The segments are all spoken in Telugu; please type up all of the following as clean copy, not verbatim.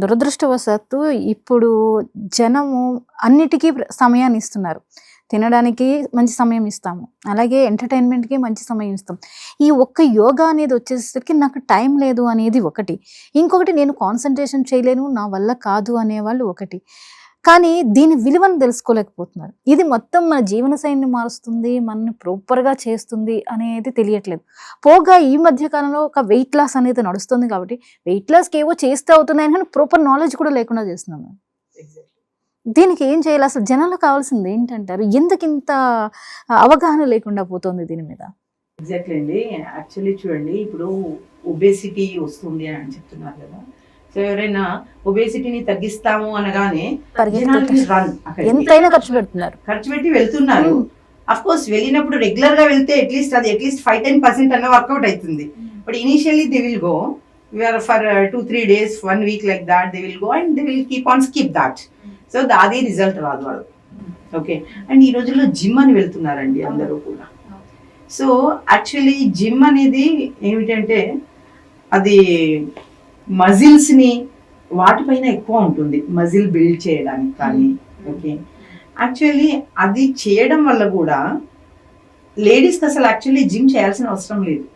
దురదృష్టవశాత్తు ఇప్పుడు జనము అన్నిటికీ సమయాన్ని ఇస్తున్నారు. తినడానికి మంచి సమయం ఇస్తాము, అలాగే ఎంటర్టైన్మెంట్కి మంచి సమయం ఇస్తాం. ఈ ఒక్క యోగా అనేది వచ్చేసరికి నాకు టైం లేదు అనేది ఒకటి, ఇంకొకటి నేను కాన్సన్ట్రేషన్ చేయలేను, నా వల్ల కాదు అనేవాళ్ళు ఒకటి. కానీ దీని విలువను తెలుసుకోలేకపోతున్నారు. ఇది మొత్తం మన జీవనశైలిని మారుస్తుంది, మనని ప్రాపర్గా చేస్తుంది అనేది తెలియట్లేదు. పోగా ఈ మధ్య కాలంలో ఒక వెయిట్ లాస్ అనేది నడుస్తుంది కాబట్టి వెయిట్ లాస్కి ఏవో చేస్తే అవుతున్నాయి కానీ ప్రాపర్ నాలెడ్జ్ కూడా లేకుండా చేస్తున్నాము. దీనికి ఏం చేయాలి? అసలు జనాలకు కావాల్సింది ఏంటంటారు? ఎందుకు ఇంత అవగాహన లేకుండా పోతుంది దీని మీద? ఎగ్జాక్ట్లీ అండి. యాక్చువల్లీ చూడండి, ఇప్పుడు ఒబేసిటీ వస్తుంది అని చెప్తున్నారు కదా. సో ఎవరైనా ఒబేసిటీని తగ్గిస్తాము అనగానే ఎంతైనా ఖర్చు పెట్టి వెళ్తున్నారు. అఫ్ కోర్స్ వెళ్ళినప్పుడు రెగ్యులర్ గా వెళ్తే అట్లీస్ట్ 5-10% అన్న వర్కౌట్ అవుతుంది. But initially they will go for 2-3 days, 1 week like that they will go and they will keep on skip that. So అది రిజల్ట్ రాదు వాళ్ళు. ఓకే, అండ్ ఈ రోజుల్లో జిమ్ అని వెళ్తున్నారండి అందరూ కూడా. సో యాక్చువల్లీ జిమ్ అనేది ఏమిటంటే అది మజిల్స్ ని వాటిపైన ఎక్కువ ఉంటుంది, మజిల్ బిల్డ్ చేయడానికి కానీ. ఓకే, యాక్చువల్లీ అది చేయడం వల్ల కూడా లేడీస్కి అసలు యాక్చువల్లీ జిమ్ చేయాల్సిన అవసరం లేదు.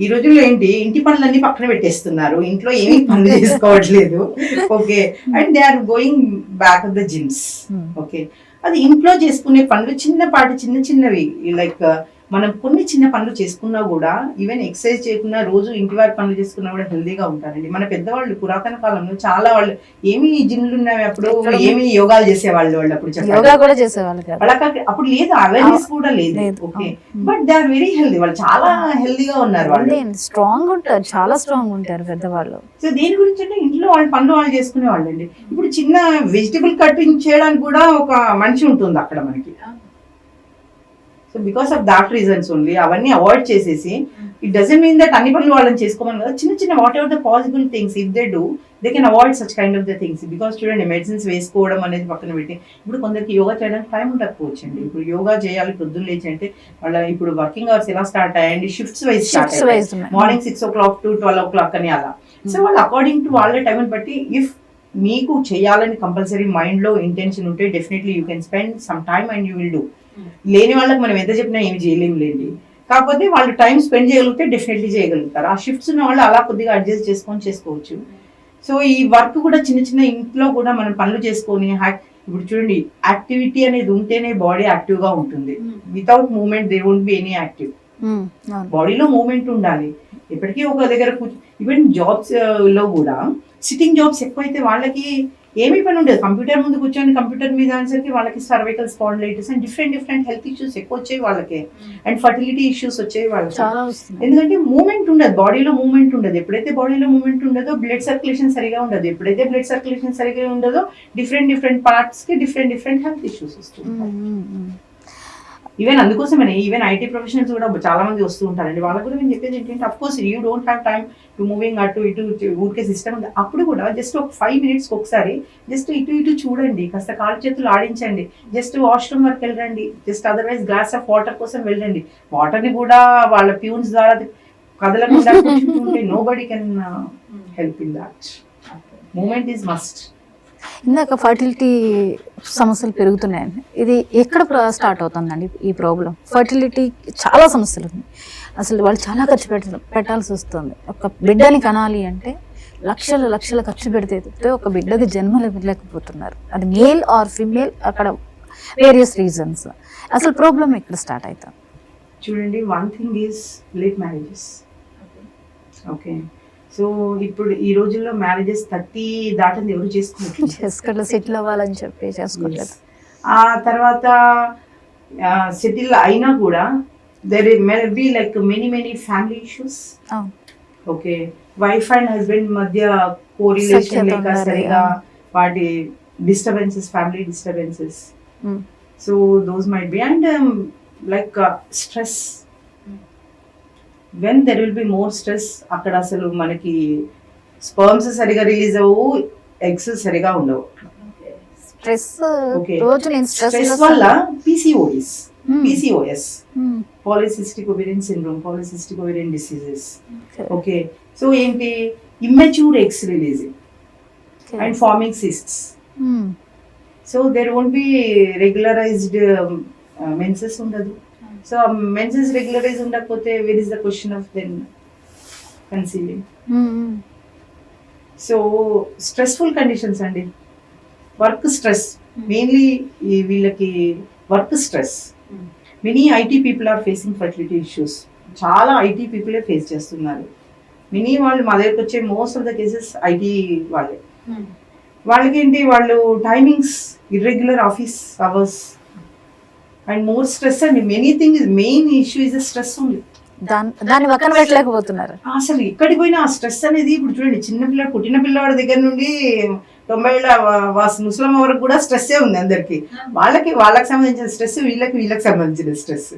ఈ రోజుల్లో ఏంటి, ఇంటి పనులన్నీ పక్కన పెట్టేస్తున్నారు, ఇంట్లో ఏమీ పనులు చేసుకోవట్లేదు. Okay, and they are going back of the gyms. Okay, అది ఇంట్లో చేసుకునే పనులు చిన్నవి లైక్ మనం కొన్ని చిన్న పనులు చేసుకున్నా కూడా, ఈవెన్ ఎక్సర్సైజ్ చేయకున్నా రోజు ఇంటి వారి పనులు చేసుకున్నా కూడా హెల్దీగా ఉంటారండి. మన పెద్దవాళ్ళు పురాతన కాలంలో చాలా వాళ్ళు ఏమి జిమ్లు ఉన్నాయి అప్పుడు, ఏమి యోగాలు చేసేవాళ్ళు వాళ్ళు అప్పుడు చెప్పాలి. అప్పుడు లేదు, అవేర్నెస్ కూడా లేదు. Okay, but they are very healthy, వాళ్ళు చాలా హెల్దీగా ఉన్నారు, వాళ్ళు స్ట్రాంగ్ ఉంటారు, చాలా స్ట్రాంగ్ ఉంటారు పెద్దవాళ్ళు. సో దేని గురించి అంటే ఇంట్లో వాళ్ళ పనులు వాళ్ళు చేసుకునే వాళ్ళు అండి. ఇప్పుడు చిన్న వెజిటబుల్ కటింగ్ చేయడానికి కూడా ఒక మనిషి ఉంటుంది అక్కడ మనకి. So because of that reasons only అవన్నీ అవాయిడ్ చేసేసి, ఇట్ డజంట్ మీన్ దట్ అన్ని పనులు వాళ్ళని చేసుకోమని కదా. చిన్న what ever the possible things if they do, they can avoid such kind of the things. Because చూడండి, మెడిసిన్స్ వేసుకోవడం అనేది పక్కన పెట్టి, ఇప్పుడు కొందరికి యోగా చేయడానికి టైం ఉండకపోవచ్చు అండి. ఇప్పుడు యోగా చేయాలి పొద్దున్న లేచి అంటే వాళ్ళ ఇప్పుడు వర్కింగ్ అవర్స్ ఎలా స్టార్ట్ అయ్యండి, షిఫ్ట్స్ వైజ్ స్టార్ట్ అయ్యాయి, మార్నింగ్ 6 o'clock to 12 o'clock అని అలా. సో వాళ్ళు అకార్డింగ్ టు వాళ్ళ టైం బట్టి, ఇఫ్ మీకు చేయాలని కంపల్సరీ మైండ్ లో ఇంటెన్షన్ ఉంటే definitely you can spend some time and you will do. లేని వాళ్ళకి మనం ఎంత చెప్పినా ఏమి చేయలేము లేండి. కాకపోతే వాళ్ళు టైం స్పెండ్ చేయగలిగితే డెఫినెట్లీ చేయగలుగుతారు. ఆ షిఫ్ట్స్ ఉన్న వాళ్ళు అలా కొద్దిగా అడ్జస్ట్ చేసుకోవచ్చు. సో ఈ వర్క్ కూడా చిన్న ఇంట్లో కూడా మనం పనులు చేసుకొని, ఇప్పుడు చూడండి, యాక్టివిటీ అనేది ఉంటేనే బాడీ యాక్టివ్ గా ఉంటుంది. Without movement there won't be any active. బాడీలో మూవ్మెంట్ ఉండాలి. ఎప్పటికీ ఒక దగ్గర ఈవెన్ జాబ్స్ లో కూడా సిట్టింగ్ జాబ్స్ ఎక్కువైతే వాళ్ళకి ఏమీ పని ఉండదు. కంప్యూటర్ ముందు కూర్చొని కంప్యూటర్ మీద ఆన్సర్కి వాళ్ళకి cervical spondylitis and different health issues ఎక్కువ వచ్చేవి వాళ్ళకి, అండ్ ఫర్టిలిటీ ఇష్యూస్ వచ్చేవి వాళ్ళకి. ఎందుకంటే మూవ్మెంట్ ఉండదు, బాడీలో మూవ్మెంట్ ఉండదు. ఎప్పుడైతే బాడీలో మూవ్మెంట్ ఉండదో బ్లడ్ సర్క్యులేషన్ సరిగా ఉండదు. ఎప్పుడైతే బ్లడ్ సర్క్యులేషన్ సరిగా ఉండదో డిఫరెంట్ పార్ట్స్ కి డిఫరెంట్ హెల్త్ ఇష్యూస్ వస్తుంటాయి. ఈవెన్ అందుకోసమనే ఈవెన్ ఐటీ ప్రొఫెషనల్స్ కూడా చాలా మంది వస్తూ ఉంటారండి. వాళ్ళకు కూడా నేను చెప్పేది ఏంటంటే, of course you don't have time to moving అటు ఇటు ఊరికే సిస్టమ్ ఉంది. అప్పుడు కూడా జస్ట్ ఒక 5 minutes ఒకసారి జస్ట్ ఇటు చూడండి, కాస్త కాళ్ళు చేతులు ఆడించండి, జస్ట్ వాష్రూమ్ వరకు వెళ్ళండి, just otherwise glass of water కోసం వెళ్ళండి. వాటర్ని కూడా వాళ్ళ ప్యూన్స్ ద్వారా కదలకుండా కూర్చుంటుంటే nobody can help in that. Movement is must. ఇందాక ఫర్టిలిటీ సమస్యలు పెరుగుతున్నాయండి, ఇది ఎక్కడ స్టార్ట్ అవుతుందండి ఈ ప్రాబ్లం? ఫర్టిలిటీ చాలా సమస్యలు ఉన్నాయి. అసలు వాళ్ళు చాలా ఖర్చు పెట్టాల్సి వస్తుంది. ఒక బిడ్డని కనాలి అంటే లక్షల ఖర్చు పెడితే ఒక బిడ్డకి జన్మ ఇవ్వలేకపోతున్నారు. అది మేల్ ఆర్ ఫిమేల్, అక్కడ వేరియస్ రీజన్స్. అసలు ప్రాబ్లం ఎక్కడ స్టార్ట్ అవుతుంది? చూడండి, one thing is late marriages. Okay, so ఇప్పుడు ఈ రోజుల్లో మ్యారేజెస్ 30 దాటింది ఎవరు చేసుకోవట్లేదు, సెటిల్ అవ్వాలని చెప్పి చేసుకోవట్లేదు. ఆ తర్వాత సెటిల్ అయినా కూడా there may be like many family issues. Okay, wife and husband మధ్య కోరిలేషన్ లేక సరిగా వాటి disturbances, family disturbances. So those might be, and like stress. When there will be more stress, అక్కడ అసలు మనకి స్పర్మ్స్ సరిగా రిలీజ్ అవ్వవు, ఎగ్స్ సరిగా ఉండవు. స్ట్రెస్ వల్ల PCOS, polycystic ovarian syndrome, polycystic ovarian diseases. Okay, so ఏంటి, immature eggs releasing and forming cysts. So there won't be regularized menses undadu. So menses regularized undakapothe where is the question of then conceiving? So stressful conditions andi, work stress mainly వీళ్ళకి work stress. Many IT people are facing fertility issues. చాలా ఐటీ పీపులే ఫేస్ చేస్తున్నారు. మినీ వాళ్ళు మా దగ్గరకు వచ్చే most of the cases IT వాళ్ళే. వాళ్ళకేంటి, వాళ్ళు timings irregular office hours and more stress అండి. Many thing is main issue is the stress only. దాన్ని పక్కన పెట్టలేకపోతున్నారు. అసలు ఎక్కడికి పోయినా ఆ స్ట్రెస్ అనేది, ఇప్పుడు చూడండి చిన్నపిల్ల పుట్టిన పిల్లవాడి దగ్గర నుండి 90 ఏళ్ళ ముసలమ్మ వరకు కూడా స్ట్రెస్సే ఉంది అందరికి. వాళ్ళకి సంబంధించిన స్ట్రెస్, వీళ్ళకి సంబంధించిన స్ట్రెస్.